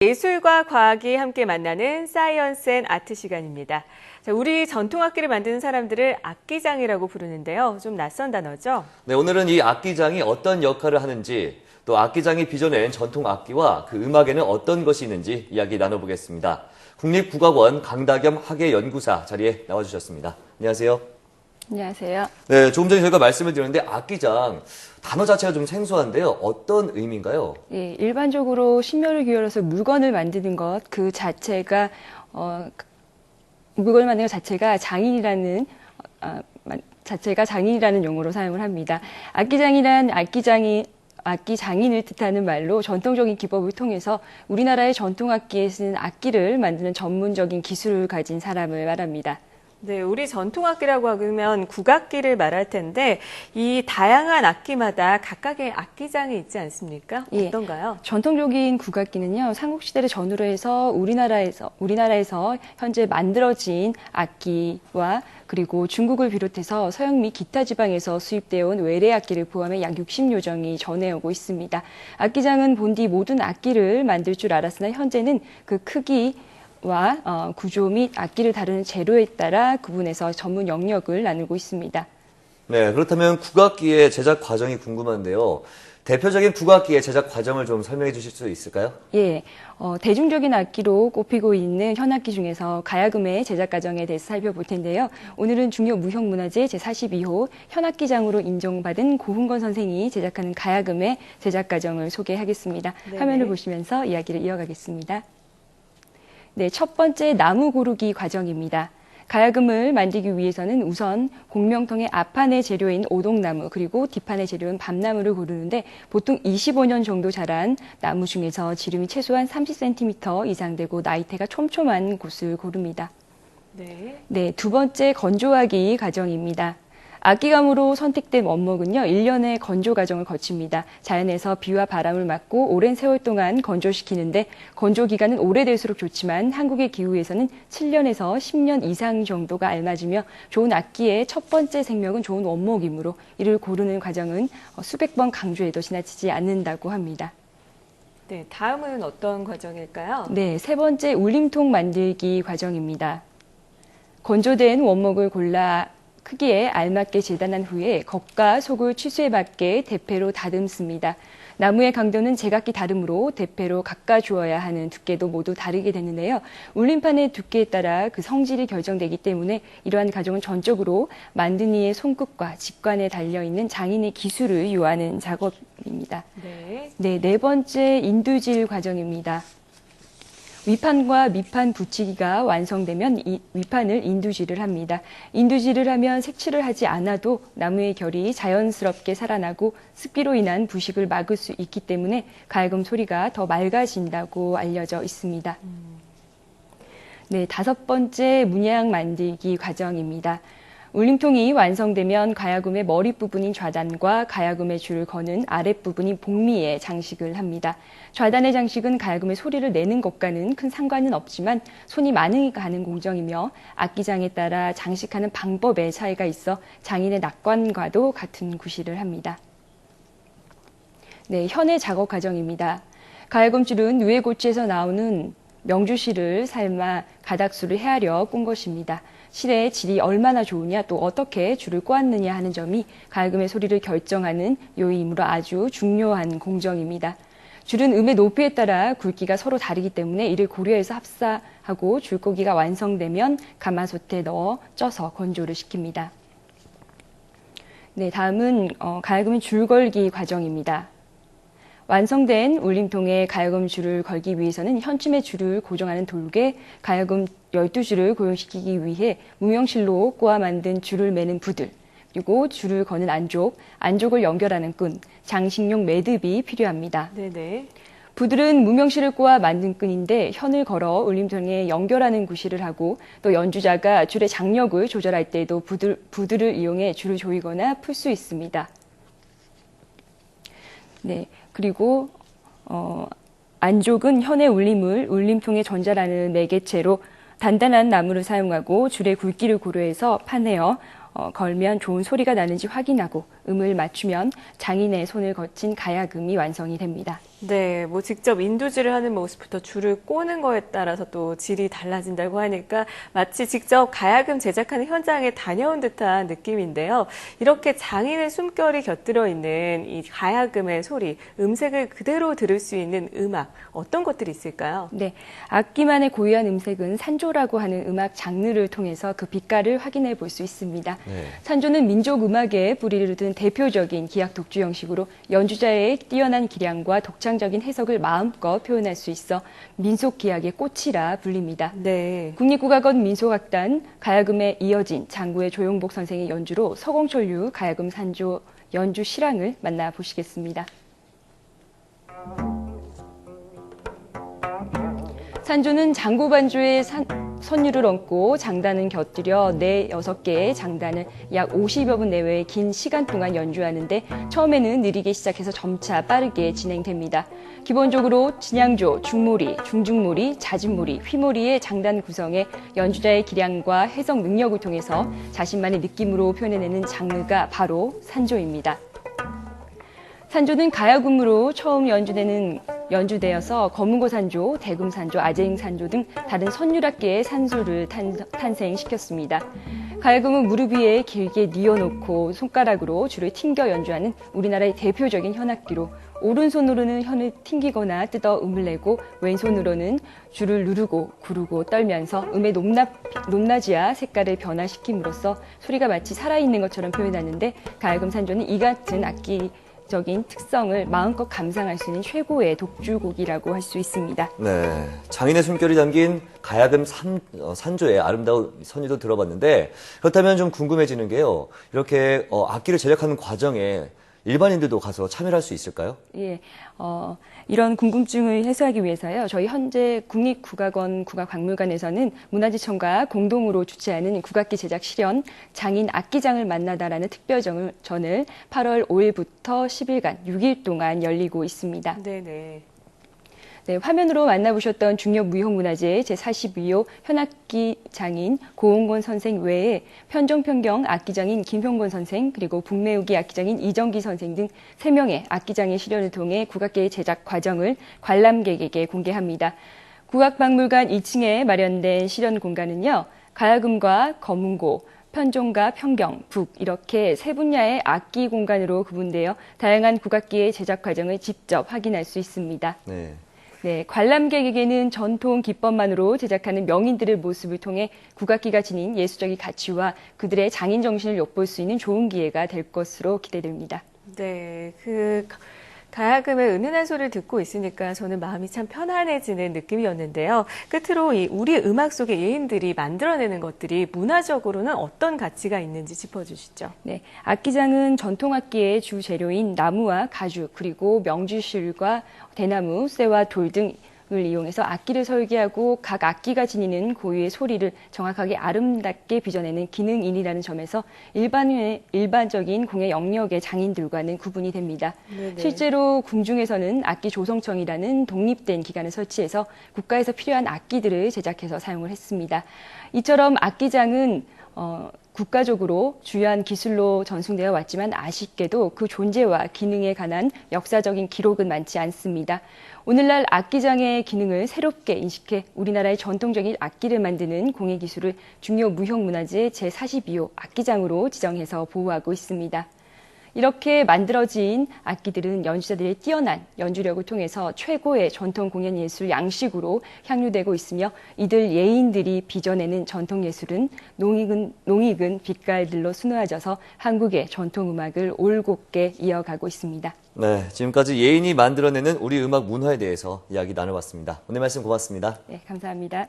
예술과 과학이 함께 만나는 사이언스 앤 아트 시간입니다. 자, 우리 전통악기를 만드는 사람들을 악기장이라고 부르는데요. 좀 낯선 단어죠? 네, 오늘은 이 악기장이 어떤 역할을 하는지, 또 악기장이 빚어낸 전통악기와 그 음악에는 어떤 것이 있는지 이야기 나눠보겠습니다. 국립국악원 강다겸 학예연구사 자리에 나와주셨습니다. 안녕하세요. 안녕하세요. 네, 조금 전에 저희가 말씀을 드렸는데 악기장, 단어 자체가 좀 생소한데요. 어떤 의미인가요? 예, 일반적으로 심혈을 기울여서 물건을 만드는 것 그 자체가 물건을 만드는 것 자체가 장인이라는 용어로 사용을 합니다. 악기장이란 악기 장인을 뜻하는 말로 전통적인 기법을 통해서 우리나라의 전통악기에 쓰는 악기를 만드는 전문적인 기술을 가진 사람을 말합니다. 네, 우리 전통악기라고 하면 국악기를 말할 텐데 이 다양한 악기마다 각각의 악기장이 있지 않습니까? 예, 어떤가요? 전통적인 국악기는요, 삼국시대를 전후로 해서 우리나라에서 현재 만들어진 악기와 그리고 중국을 비롯해서 서양 및 기타 지방에서 수입되어 온 외래 악기를 포함해 약 60여 종이 전해오고 있습니다. 악기장은 본디 모든 악기를 만들 줄 알았으나 현재는 그 크기 와 구조 및 악기를 다루는 재료에 따라 구분해서 전문 영역을 나누고 있습니다. 네, 그렇다면 국악기의 제작 과정이 궁금한데요. 대표적인 국악기의 제작 과정을 좀 설명해 주실 수 있을까요? 예, 대중적인 악기로 꼽히고 있는 현악기 중에서 가야금의 제작 과정에 대해서 살펴볼 텐데요. 오늘은 중요 무형문화재 제42호 현악기장으로 인정받은 고흥건 선생이 제작하는 가야금의 제작 과정을 소개하겠습니다. 네네. 화면을 보시면서 이야기를 이어가겠습니다. 네, 첫 번째 나무 고르기 과정입니다. 가야금을 만들기 위해서는 우선 공명통의 앞판의 재료인 오동나무 그리고 뒷판의 재료인 밤나무를 고르는데 보통 25년 정도 자란 나무 중에서 지름이 최소한 30cm 이상 되고 나이테가 촘촘한 곳을 고릅니다. 네, 두 번째 건조하기 과정입니다. 악기감으로 선택된 원목은요, 1년의 건조 과정을 거칩니다. 자연에서 비와 바람을 맞고 오랜 세월 동안 건조시키는데 건조 기간은 오래될수록 좋지만 한국의 기후에서는 7년에서 10년 이상 정도가 알맞으며 좋은 악기의 첫 번째 생명은 좋은 원목이므로 이를 고르는 과정은 수백 번 강조해도 지나치지 않는다고 합니다. 네, 다음은 어떤 과정일까요? 네, 세 번째 울림통 만들기 과정입니다. 건조된 원목을 골라 크기에 알맞게 재단한 후에 겉과 속을 치수에 맞게 대패로 다듬습니다. 나무의 강도는 제각기 다르므로 대패로 깎아주어야 하는 두께도 모두 다르게 되는데요. 울림판의 두께에 따라 그 성질이 결정되기 때문에 이러한 과정은 전적으로 만든 이의 손끝과 직관에 달려있는 장인의 기술을 요하는 작업입니다. 네 번째 인두질 과정입니다. 위판과 밑판 붙이기가 완성되면 위판을 인두질을 합니다. 인두질을 하면 색칠을 하지 않아도 나무의 결이 자연스럽게 살아나고 습기로 인한 부식을 막을 수 있기 때문에 가야금 소리가 더 맑아진다고 알려져 있습니다. 네, 다섯 번째 문양 만들기 과정입니다. 울림통이 완성되면 가야금의 머릿부분인 좌단과 가야금의 줄을 거는 아랫부분인 복미에 장식을 합니다. 좌단의 장식은 가야금의 소리를 내는 것과는 큰 상관은 없지만 손이 많이 가는 공정이며 악기장에 따라 장식하는 방법에 차이가 있어 장인의 낙관과도 같은 구실을 합니다. 네, 현의 작업 과정입니다. 가야금줄은 누에고치에서 나오는 명주실을 삶아 가닥수를 헤아려 꾼 것입니다. 실의 질이 얼마나 좋으냐 또 어떻게 줄을 꼬았느냐 하는 점이 가야금의 소리를 결정하는 요인이므로 아주 중요한 공정입니다. 줄은 음의 높이에 따라 굵기가 서로 다르기 때문에 이를 고려해서 합사하고 줄고기가 완성되면 가마솥에 넣어 쪄서 건조를 시킵니다. 네, 다음은 가야금의 줄 걸기 과정입니다. 완성된 울림통에 가야금 줄을 걸기 위해서는 현침의 줄을 고정하는 돌개, 가야금 12줄을 고정시키기 위해 무명실로 꼬아 만든 줄을 매는 부들, 그리고 줄을 거는 안족을 연결하는 끈, 장식용 매듭이 필요합니다. 네네. 부들은 무명실을 꼬아 만든 끈인데 현을 걸어 울림통에 연결하는 구실을 하고 또 연주자가 줄의 장력을 조절할 때에도 부들을 이용해 줄을 조이거나 풀 수 있습니다. 네, 그리고 안족은 현의 울림을 울림통에 전달하는 매개체로 단단한 나무를 사용하고 줄의 굵기를 고려해서 판내어 걸면 좋은 소리가 나는지 확인하고 음을 맞추면 장인의 손을 거친 가야금이 완성이 됩니다. 네, 뭐 직접 인두질을 하는 모습부터 줄을 꼬는 거에 따라서 또 질이 달라진다고 하니까 마치 직접 가야금 제작하는 현장에 다녀온 듯한 느낌인데요. 이렇게 장인의 숨결이 곁들여 있는 이 가야금의 소리, 음색을 그대로 들을 수 있는 음악, 어떤 것들이 있을까요? 네, 악기만의 고유한 음색은 산조라고 하는 음악 장르를 통해서 그 빛깔을 확인해 볼 수 있습니다. 네. 산조는 민족 음악의 뿌리를 둔 대표적인 기악 독주 형식으로 연주자의 뛰어난 기량과 독창적인 해석을 마음껏 표현할 수 있어 민속 기악의 꽃이라 불립니다. 네. 국립국악원 민속악단 가야금에 이어진 장구의 조용복 선생의 연주로 서공철류 가야금 산조 연주 실황을 만나보시겠습니다. 산조는 장구 반주에 선율을 얹고 장단은 곁들여 6개의 장단을 약 50여 분 내외의 긴 시간 동안 연주하는데 처음에는 느리게 시작해서 점차 빠르게 진행됩니다. 기본적으로 진양조, 중모리, 중중모리, 잦은모리, 휘모리의 장단 구성에 연주자의 기량과 해석 능력을 통해서 자신만의 느낌으로 표현해내는 장르가 바로 산조입니다. 산조는 가야금으로 처음 연주되어서 검은고 산조, 대금 산조, 아재잉 산조 등 다른 선율악계의 산조를 탄생시켰습니다. 가야금은 무릎 위에 길게 뉘어놓고 손가락으로 줄을 튕겨 연주하는 우리나라의 대표적인 현악기로 오른손으로는 현을 튕기거나 뜯어 음을 내고 왼손으로는 줄을 누르고 구르고 떨면서 음의 높낮이와 색깔을 변화시킴으로써 소리가 마치 살아있는 것처럼 표현하는데 가야금 산조는 이 같은 악기적인 특성을 마음껏 감상할 수 있는 최고의 독주곡이라고 할 수 있습니다. 네, 장인의 숨결이 담긴 가야금 산조의 아름다운 선율도 들어봤는데 그렇다면 좀 궁금해지는 게요. 이렇게 악기를 제작하는 과정에 일반인들도 가서 참여할 수 있을까요? 예, 이런 궁금증을 해소하기 위해서요. 저희 현재 국립국악원 국악박물관에서는 문화재청과 공동으로 주최하는 국악기 제작 실현 장인 악기장을 만나다라는 특별전을 8월 5일부터 10일간 6일 동안 열리고 있습니다. 네네. 네, 화면으로 만나보셨던 중력무형문화재 제42호 현악기 장인 고홍곤 선생 외에 편정평경 악기장인 김형곤 선생 그리고 북매우기 악기장인 이정기 선생 등 3명의 악기장의 실현을 통해 국악기의 제작 과정을 관람객에게 공개합니다. 국악박물관 2층에 마련된 실현 공간은요. 가야금과 검은고, 편종과 평경, 북 이렇게 세 분야의 악기 공간으로 구분되어 다양한 국악기의 제작 과정을 직접 확인할 수 있습니다. 네. 네, 관람객에게는 전통 기법만으로 제작하는 명인들의 모습을 통해 국악기가 지닌 예술적인 가치와 그들의 장인 정신을 엿볼 수 있는 좋은 기회가 될 것으로 기대됩니다. 네, 가야금의 은은한 소리를 듣고 있으니까 저는 마음이 참 편안해지는 느낌이었는데요. 끝으로 이 우리 음악 속의 예인들이 만들어내는 것들이 문화적으로는 어떤 가치가 있는지 짚어주시죠. 네, 악기장은 전통악기의 주 재료인 나무와 가죽 그리고 명주실과 대나무, 쇠와 돌 등을 이용해서 악기를 설계하고 각 악기가 지니는 고유의 소리를 정확하게 아름답게 빚어내는 기능인이라는 점에서 일반적인 공예 영역의 장인들과는 구분이 됩니다. 네네. 실제로 궁중에서는 악기 조성청이라는 독립된 기관을 설치해서 국가에서 필요한 악기들을 제작해서 사용을 했습니다. 이처럼 악기장은 국가적으로 주요한 기술로 전승되어 왔지만 아쉽게도 그 존재와 기능에 관한 역사적인 기록은 많지 않습니다. 오늘날 악기장의 기능을 새롭게 인식해 우리나라의 전통적인 악기를 만드는 공예기술을 중요무형문화재 제42호 악기장으로 지정해서 보호하고 있습니다. 이렇게 만들어진 악기들은 연주자들의 뛰어난 연주력을 통해서 최고의 전통 공연 예술 양식으로 향유되고 있으며 이들 예인들이 빚어내는 전통 예술은 농익은 빛깔들로 수놓아져서 한국의 전통 음악을 올곧게 이어가고 있습니다. 네, 지금까지 예인이 만들어내는 우리 음악 문화에 대해서 이야기 나눠봤습니다. 오늘 말씀 고맙습니다. 네, 감사합니다.